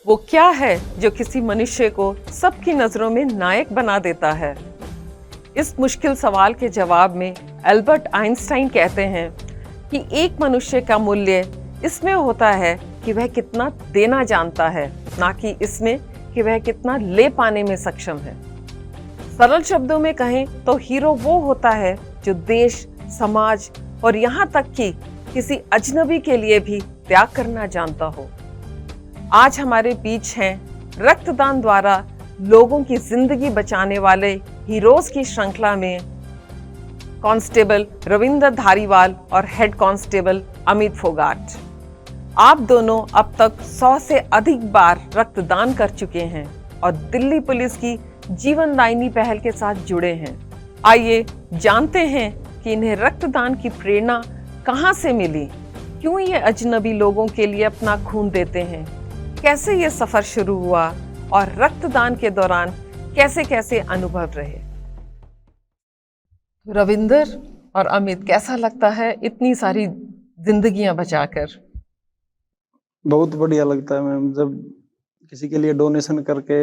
वो क्या है जो किसी मनुष्य को सबकी नजरों में नायक बना देता है? इस मुश्किल सवाल के जवाब में एल्बर्ट आइंस्टाइन कहते हैं कि एक मनुष्य का मूल्य इसमें होता है कि वह कितना देना जानता है, ना कि इसमें कि वह कितना ले पाने में सक्षम है। सरल शब्दों में कहें तो हीरो वो होता है जो देश, समाज और यहाँ तक कि किसी अजनबी के लिए भी त्याग करना जानता हो। आज हमारे बीच हैं रक्तदान द्वारा लोगों की जिंदगी बचाने वाले हीरोज की श्रृंखला में कांस्टेबल रविंदर धारीवाल और हेड कांस्टेबल अमित फोगाट। आप दोनों अब तक 100 से अधिक बार रक्तदान कर चुके हैं और दिल्ली पुलिस की जीवनदायिनी पहल के साथ जुड़े हैं। आइए जानते हैं कि इन्हें रक्तदान की प्रेरणा कहां से मिली, क्यों ये अजनबी लोगों के लिए अपना खून देते हैं, कैसे ये सफर शुरू हुआ और रक्तदान के दौरान कैसे कैसे अनुभव रहे। रविंदर और अमित, कैसा लगता है इतनी सारी जिंदगियां बचाकर? बहुत बढ़िया लगता है मैम। जब किसी के लिए डोनेशन करके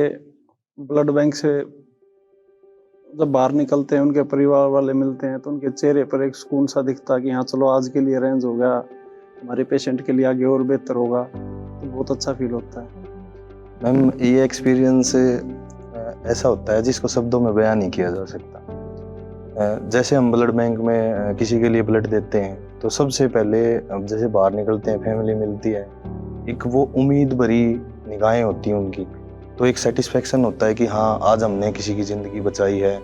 ब्लड बैंक से जब बाहर निकलते हैं, उनके परिवार वाले मिलते हैं तो उनके चेहरे पर एक सुकून सा दिखता है कि हाँ चलो आज के लिए अरेंज हो गया, हमारे पेशेंट के लिए आगे और बेहतर होगा, तो बहुत अच्छा फील होता है। मैम ये एक्सपीरियंस ऐसा होता है जिसको शब्दों में बयान नहीं किया जा सकता। जैसे हम ब्लड बैंक में किसी के लिए ब्लड देते हैं तो सबसे पहले अब जैसे बाहर निकलते हैं, फैमिली मिलती है, एक वो उम्मीद भरी निगाहें होती हैं उनकी, तो एक सेटिस्फेक्शन होता है कि हाँ आज हमने किसी की ज़िंदगी बचाई है।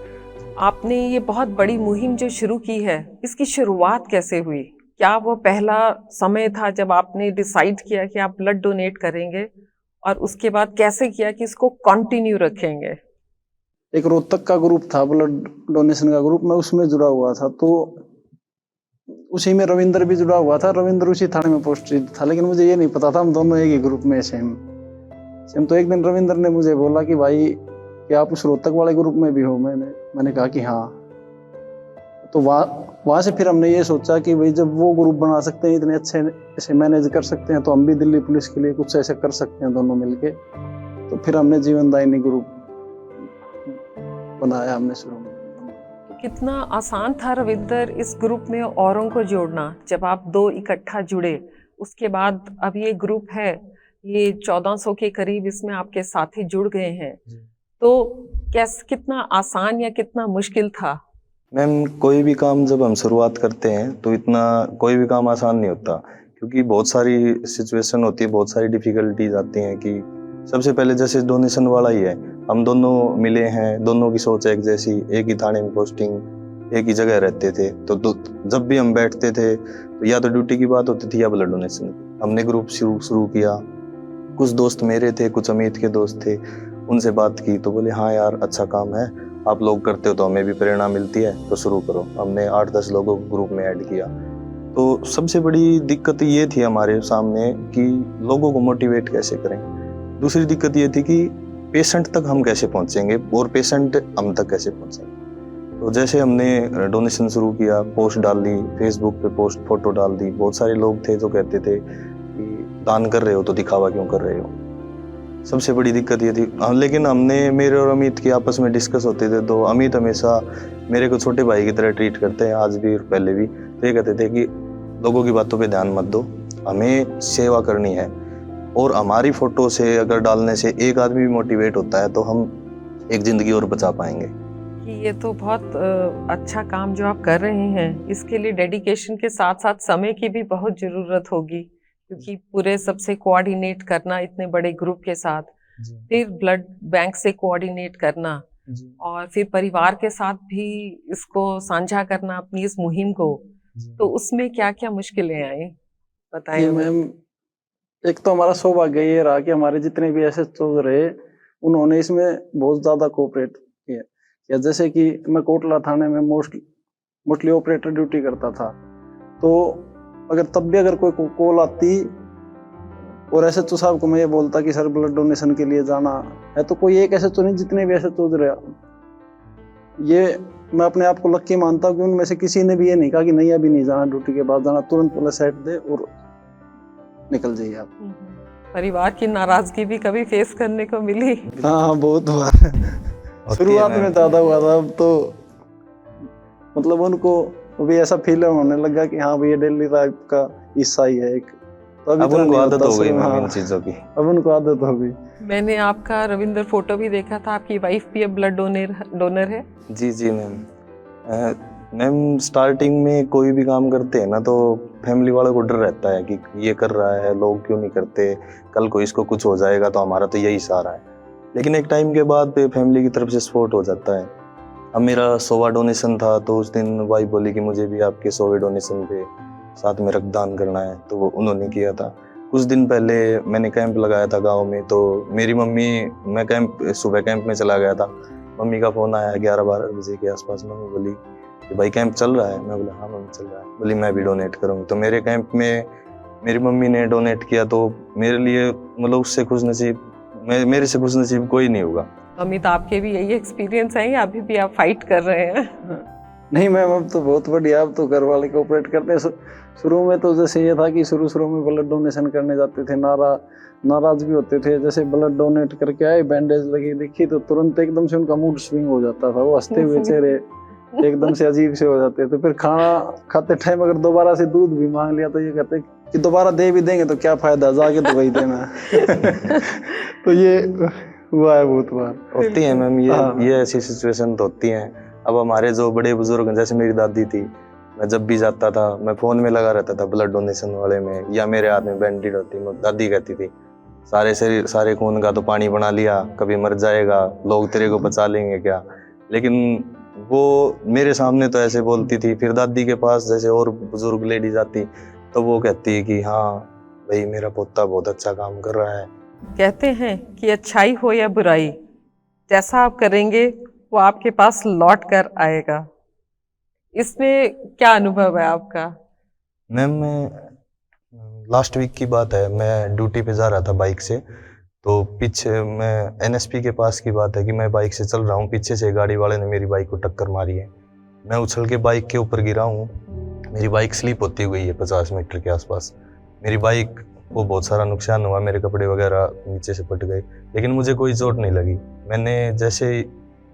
आपने ये बहुत बड़ी मुहिम जो शुरू की है, इसकी शुरुआत कैसे हुई? क्या वो पहला समय था जब आपने डिसाइड किया कि आप ब्लड डोनेट करेंगे, और उसके बाद कैसे किया कि इसको कंटिन्यू रखेंगे? एक रोहतक का ग्रुप था, ब्लड डोनेशन का ग्रुप, मैं उसमें जुड़ा हुआ था, तो उसी में रविंदर भी जुड़ा हुआ था। रविंदर उसी थाने में पोस्टेड था, लेकिन मुझे ये नहीं पता था हम दोनों एक ही ग्रुप में सेम। तो एक दिन रविंदर ने मुझे बोला कि भाई कि आप उस रोहतक वाले ग्रुप में भी हो? मैंने कहा कि हाँ। तो वहाँ से फिर हमने ये सोचा कि भाई जब वो ग्रुप बना सकते हैं, इतने अच्छे ऐसे मैनेज कर सकते हैं, तो हम भी दिल्ली पुलिस के लिए कुछ ऐसे कर सकते हैं दोनों मिलके। तो फिर हमने जीवनदायिनी ग्रुप बनाया हमने शुरू में। कितना आसान था रविंदर इस ग्रुप में औरों को जोड़ना? जब आप दो इकट्ठा जुड़े, उसके बाद अब ये ग्रुप है, ये 1400 के करीब इसमें आपके साथी जुड़ गए हैं, तो कितना आसान या कितना मुश्किल था? मैम कोई भी काम जब हम शुरुआत करते हैं तो इतना कोई भी काम आसान नहीं होता, क्योंकि बहुत सारी सिचुएशन होती है, बहुत सारी डिफिकल्टीज आती हैं। कि सबसे पहले जैसे डोनेशन वाला ही है, हम दोनों मिले हैं, दोनों की सोच एक जैसी, एक ही थाने में पोस्टिंग, एक ही जगह रहते थे, तो जब भी हम बैठते थे तो या तो ड्यूटी की बात होती थी या ब्लड डोनेशन की। हमने ग्रुप शुरू किया, कुछ दोस्त मेरे थे, कुछ अमित के दोस्त थे, उनसे बात की तो बोले हाँ यार अच्छा काम है, आप लोग करते हो तो हमें भी प्रेरणा मिलती है, तो शुरू करो। हमने 8-10 लोगों को ग्रुप में ऐड किया। तो सबसे बड़ी दिक्कत ये थी हमारे सामने कि लोगों को मोटिवेट कैसे करें। दूसरी दिक्कत ये थी कि पेशेंट तक हम कैसे पहुंचेंगे और पेशेंट हम तक कैसे पहुंचेंगे। तो जैसे हमने डोनेशन शुरू किया, पोस्ट डाल दी, फेसबुक पे पोस्ट फोटो डाल दी, बहुत सारे लोग थे जो कहते थे कि दान कर रहे हो तो दिखावा क्यों कर रहे हो। सबसे बड़ी दिक्कत ये थी। लेकिन मेरे और अमित की आपस में डिस्कस होते थे, तो अमित हमेशा मेरे को छोटे भाई की तरह ट्रीट करते हैं, आज भी और पहले भी। तो ये कहते थे कि लोगों की बातों पे ध्यान मत दो, हमें सेवा करनी है, और हमारी फोटो से अगर डालने से एक आदमी भी मोटिवेट होता है तो हम एक जिंदगी और बचा पाएंगे। ये तो बहुत अच्छा काम जो आप कर रहे हैं, इसके लिए डेडिकेशन के साथ साथ समय की भी बहुत ज़रूरत होगी, क्योंकि पूरे सबसे कोऑर्डिनेट करना इतने बड़े ग्रुप के साथ, फिर ब्लड बैंक से कोऑर्डिनेट करना, और फिर परिवार के साथ भी इसको साझा करना अपनी इस मुहिम को, तो उसमें क्या क्या मुश्किलें आई बताएं मैम। एक तो हमारा सौभाग्य ये रहा कि हमारे जितने भी एसएचओ रहे, उन्होंने इसमें बहुत ज्यादा कोऑपरेट किया। या जैसे कि मैं कोटला थाने में मोस्टली ऑपरेटर ड्यूटी करता था, तो अगर तब भी अगर कोई कॉल आती और एसएचओ साहब को मैं ये बोलता कि सर ब्लड डोनेशन के लिए जाना है, तो कोई एक एसएचओ नहीं, जितने भी एसएचओ रहे, ये मैं अपने आप को लक्की मानता हूँ कि उनमें से किसी ने भी ये नहीं कहा कि नहीं अभी नहीं जाना, ड्यूटी के बाद जाना, तुरंत पुलिस साइड दे और निकल जाइए आप। परिवार की नाराजगी भी कभी फेस करने को मिली? हाँ बहुत बार। होती है शुरुआत मैम। में ज्यादा हुआ था, अब तो मतलब उनको भी ऐसा फील होने लगा कि हाँ भाई ये डेली लाइफ का हिस्सा ही है एक। तो अभी अब तो उनको नहीं आदत होता हो गई शुरू में, मैम इन हाँ, चीजों की। अब उनको आदत हो गई। मैंने आपका रविंदर फोटो भी देखा था, आपकी वाइफ भी अब ब्लड डोनर है। जी जी मैम। मैम स्टार्टिंग में कोई भी काम करते हैं ना तो फैमिली वालों को डर रहता है कि ये कर रहा है, लोग क्यों नहीं करते, कल को इसको कुछ हो जाएगा तो हमारा तो यही सहारा है। लेकिन एक टाइम के बाद फैमिली की तरफ से सपोर्ट हो जाता है। अब मेरा 100वां डोनेशन था तो उस दिन वाइफ बोली कि मुझे भी आपके 100वें डोनेशन पे साथ में रक्तदान करना है, तो वो उन्होंने किया था। कुछ दिन पहले मैंने कैंप लगाया था गांव में, तो मेरी मम्मी, मैं सुबह कैंप में चला गया था, मम्मी का फ़ोन आया 11-12 बजे के आसपास। मम्मी बोली कि भाई कैंप चल रहा है? मैं बोला हाँ मम्मी चल रहा है। बोली मैं भी डोनेट करूँगी। तो मेरे कैंप में मेरी मम्मी ने डोनेट किया, तो मेरे लिए मतलब उससे खुशनसीब मेरे से खुशनसीब कोई नहीं होगा। अमित, आपके भी यही एक्सपीरियंस है या अभी भी आप फाइट कर रहे हैं? नहीं मैम, अब तो बहुत बढ़िया, अब तो घर वाले कोऑपरेट करते हैं। शुरू में तो जैसे ये था कि शुरू में ब्लड डोनेशन करने जाते थे, नाराज भी होते थे। जैसे ब्लड डोनेट करके आए, बैंडेज लगी दिखी तो तुरंत एकदम से उनका मूड स्विंग हो जाता था, वो हंसते हुए चेहरे एकदम से अजीब से हो जाते थे। फिर खाना खाते टाइम अगर दोबारा से दूध भी मांग लिया तो ये कहते कि दोबारा दे भी देंगे तो क्या फायदा, जाके तो वही देना। तो ये हुआ है बहुत बार। होती है मैम हाँ। ये ऐसी सिचुएशन तो होती हैं। अब हमारे जो बड़े बुजुर्ग हैं, जैसे मेरी दादी थी, मैं जब भी जाता था मैं फ़ोन में लगा रहता था ब्लड डोनेशन वाले में, या मेरे हाथ में बैंडेज होती, दादी कहती थी सारे शरीर सारे खून का तो पानी बना लिया, कभी मर जाएगा, लोग तेरे को बचा लेंगे क्या। लेकिन वो मेरे सामने तो ऐसे बोलती थी। फिर दादी के पास जैसे और बुजुर्ग लेडीज आती तो वो कहती है कि हाँ भाई मेरा पोता बहुत अच्छा काम कर रहा है। कहते हैं कि अच्छाई हो या बुराई, जैसा आप करेंगे वो आपके पास लौट कर आएगा। इसमें क्या अनुभव है आपका? मैम मैं लास्ट वीक की बात है, मैं ड्यूटी पे जा रहा था बाइक से, तो पीछे मैं एनएसपी के पास की बात है कि मैं बाइक से चल रहा हूँ, पीछे से गाड़ी वाले ने मेरी बाइक को टक्कर मारी है। मैं उछल के बाइक के ऊपर गिरा हूँ, मेरी बाइक स्लिप होती हुई है 50 मीटर के आसपास। मेरी बाइक को बहुत सारा नुकसान हुआ, मेरे कपड़े वगैरह नीचे से फट गए, लेकिन मुझे कोई चोट नहीं लगी। मैंने जैसे ही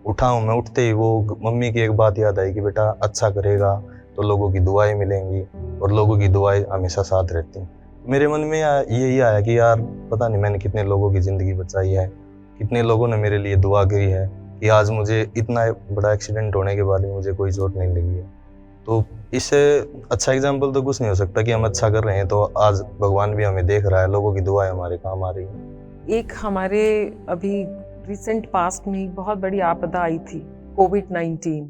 उठा हूँ, मैं उठते ही वो मम्मी की एक बात याद आई कि बेटा अच्छा करेगा तो लोगों की दुआएं मिलेंगी, और लोगों की दुआएं हमेशा साथ रहती हैं। मेरे मन में यही आया कि यार पता नहीं मैंने कितने लोगों की ज़िंदगी बचाई है, कितने लोगों ने मेरे लिए दुआ करी है कि आज मुझे इतना बड़ा एक्सीडेंट होने के बाद भी मुझे कोई चोट नहीं लगी है। तो इससे अच्छा एग्जाम्पल तो कुछ नहीं हो सकता कि हम अच्छा कर रहे हैं तो आज भगवान भी हमें देख रहा है, लोगों की दुआएं हमारे काम आ रही हैं। एक हमारे अभी रिसेंट पास्ट में बहुत बड़ी आपदा आई थी, कोविड-19,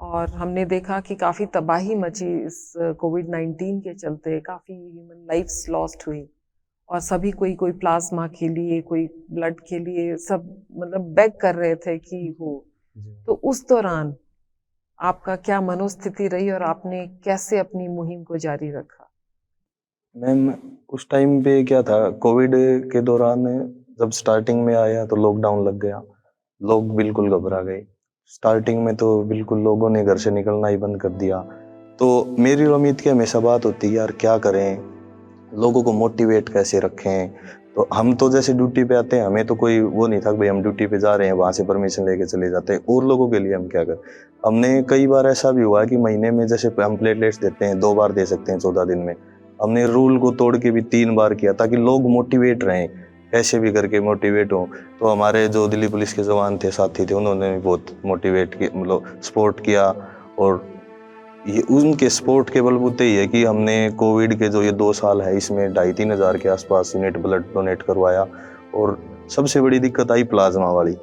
और हमने देखा कि काफ़ी तबाही मची इस कोविड-19 के चलते, काफ़ी ह्यूमन लाइफ्स लॉस्ट हुई, और सभी कोई प्लाज्मा के लिए, कोई ब्लड के लिए, सब मतलब बेग कर रहे थे कि हो। तो उस दौरान आपका क्या मनोस्थिति रही और आपने कैसे अपनी मुहिम को जारी रखा? मैम उस टाइम पे क्या था, कोविड के दौरान जब स्टार्टिंग में आया तो लॉकडाउन लग गया, लोग बिल्कुल घबरा गए। स्टार्टिंग में तो बिल्कुल लोगों ने घर से निकलना ही बंद कर दिया। तो मेरी और उम्मीद की हमेशा बात होती है यार क्या करें, लोगों को मोटिवेट कैसे रखें। तो हम तो जैसे ड्यूटी पे आते हैं, हमें तो कोई वो नहीं था कि भाई हम ड्यूटी पे जा रहे हैं वहाँ से परमिशन लेके चले जाते हैं, और लोगों के लिए हम क्या करें। हमने कई बार ऐसा भी हुआ है कि महीने में जैसे हम प्लेटलेट्स देते हैं 2 बार दे सकते हैं 14 दिन में, हमने रूल को तोड़ के भी 3 बार किया ताकि लोग मोटिवेट रहें, कैसे भी करके मोटिवेट हों। तो हमारे जो दिल्ली पुलिस के जवान थे, साथी थे, उन्होंने भी बहुत मोटिवेट किया, मतलब सपोर्ट किया। और ये उनके सपोर्ट के बलबूते ही है कि हमने कोविड के जो ये 2 साल है इसमें 2,500-3 हज़ार के आसपास यूनिट ब्लड डोनेट करवाया। और सबसे बड़ी दिक्कत आई प्लाज्मा वाली,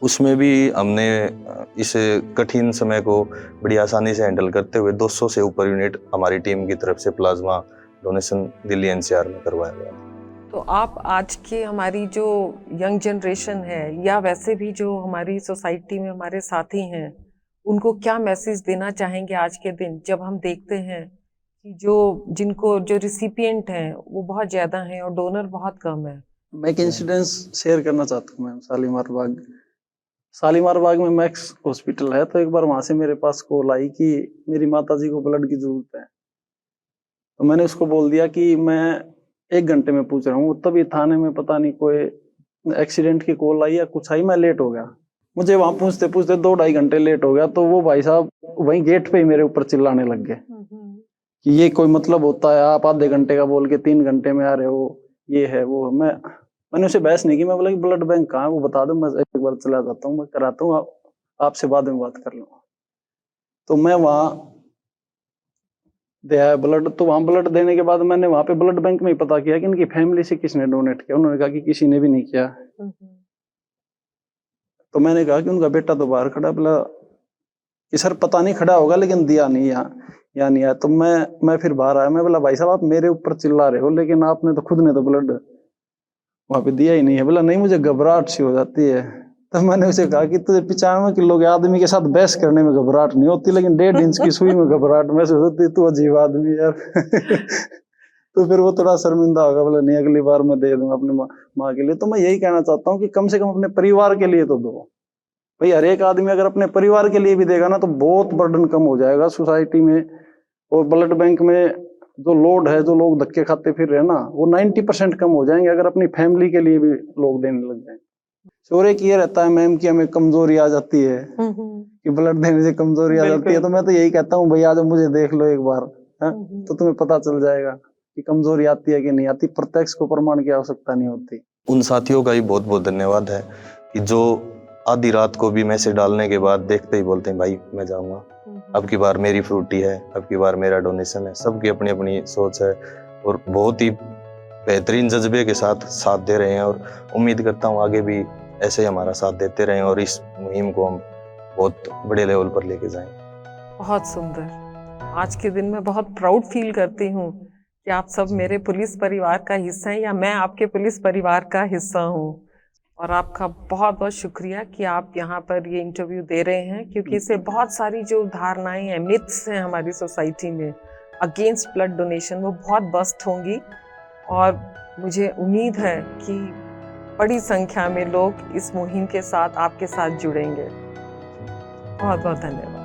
उसमें भी हमने इस कठिन समय को बड़ी आसानी से हैंडल करते हुए 200 से ऊपर यूनिट हमारी टीम की तरफ से प्लाज्मा डोनेशन दिल्ली एनसीआर में करवाया गया। तो आप आज के हमारी जो यंग जनरेशन है, या वैसे भी जो हमारी सोसाइटी में हमारे साथी हैं, उनको क्या मैसेज देना चाहेंगे आज के दिन, जब हम देखते हैं कि जो रिसिपिएंट हैं वो बहुत ज़्यादा हैं और डोनर बहुत कम है? मैं एक इंसिडेंस शेयर करना चाहता हूँ मैम। शालीमार बाग में मैक्स हॉस्पिटल है, तो एक बार वहां से मेरे पास कॉल आई कि मेरी माताजी को ब्लड की जरूरत है। तो मैंने उसको बोल दिया कि मैं 1 घंटे में पूछ रहा हूँ, तभी थाने में पता नहीं कोई एक्सीडेंट की कॉल आई या कुछ आई, मैं लेट हो गया। मुझे वहां पूछते पूछते 2-2.5 घंटे लेट हो गया। तो वो भाई साहब वहीं गेट पे ही मेरे ऊपर चिल्लाने लग गए कि ये कोई मतलब होता है, आप आधे घंटे का बोल के 3 घंटे में आ रहे हो, ये है वो। मैंने उसे बहस नहीं की। मैं बोला कि ब्लड बैंक कहाँ है वो बता दो, मैं एक बार चला जाता हूँ, मैं कराता हूँ, आपसे बाद में बात कर लूंगा। तो मैं वहां दिया ब्लड। तो वहां ब्लड देने के बाद मैंने वहां पे ब्लड बैंक में ही पता किया कि इनकी फैमिली से किसने डोनेट किया। उन्होंने कहा कि किसी ने भी नहीं किया। तो मैंने कहा कि उनका बेटा तो बाहर खड़ा, बोला कि सर पता नहीं खड़ा होगा लेकिन दिया नहीं यहाँ नहीं आया। तो मैं फिर बाहर आया। मैं बोला भाई साहब आप मेरे ऊपर चिल्ला रहे हो, लेकिन आपने तो खुद ने तो ब्लड वहां पे दिया ही नहीं है। बोला नहीं, मुझे घबराहट सी हो जाती है। तो मैंने उसे कहा कि तुझे 95 किलो के आदमी के साथ बहस करने में घबराहट नहीं होती, लेकिन 1.5 इंच की सुई में घबराहट महसूस होती, तू अजीब आदमी यार। तो फिर वो थोड़ा शर्मिंदा होगा, बोला नहीं अगली बार मैं दे दूंगा अपनी माँ के लिए। तो मैं यही कहना चाहता हूँ कि कम से कम अपने परिवार के लिए तो दो भाई। हर एक आदमी अगर अपने परिवार के लिए भी देगा ना तो बहुत बर्डन कम हो जाएगा सोसाइटी में। और ब्लड बैंक में जो लोड है, जो लोग धक्के खाते फिर रहे ना, वो 90% कम हो जाएंगे अगर अपनी फैमिली के लिए भी लोग देने लग जाएंगे। और एक ये रहता है मैम कि हमें कमजोरी आ जाती है कि ब्लड देने से कमजोरी आ जाती है। तो मैं तो यही कहता हूँ भैया, आज मुझे देख लो एक बार, तो तुम्हें पता चल जाएगा कि कमजोरी आती है कि नहीं आती। प्रत्यक्ष को प्रमाण की आवश्यकता नहीं होती। उन साथियों का भी बहुत बहुत धन्यवाद है कि जो आधी रात को भी मैसेज डालने के बाद देखते ही बोलते हैं भाई मैं जाऊंगा, अब की बार मेरी फ्रूटी है, अब की बार मेरा डोनेशन है। सबकी अपनी अपनी सोच है और बहुत ही बेहतरीन जज्बे के साथ दे रहे हैं। और उम्मीद करता हूँ आगे भी ऐसे ही हमारा साथ देते रहें और इस मुहिम को हम बहुत बड़े लेवल पर लेके जाएं। बहुत सुंदर। आज के दिन में बहुत प्राउड फील करती हूँ कि आप सब मेरे पुलिस परिवार का हिस्सा हैं या मैं आपके पुलिस परिवार का हिस्सा हूँ। और आपका बहुत बहुत शुक्रिया कि आप यहाँ पर ये इंटरव्यू दे रहे हैं, क्योंकि इससे बहुत सारी जो धारणाएं हैं, मिथ्स हैं हमारी सोसाइटी में अगेंस्ट ब्लड डोनेशन, वो बहुत बस्ट होंगी। और मुझे उम्मीद है कि बड़ी संख्या में लोग इस मुहिम के साथ आपके साथ जुड़ेंगे। बहुत बहुत धन्यवाद।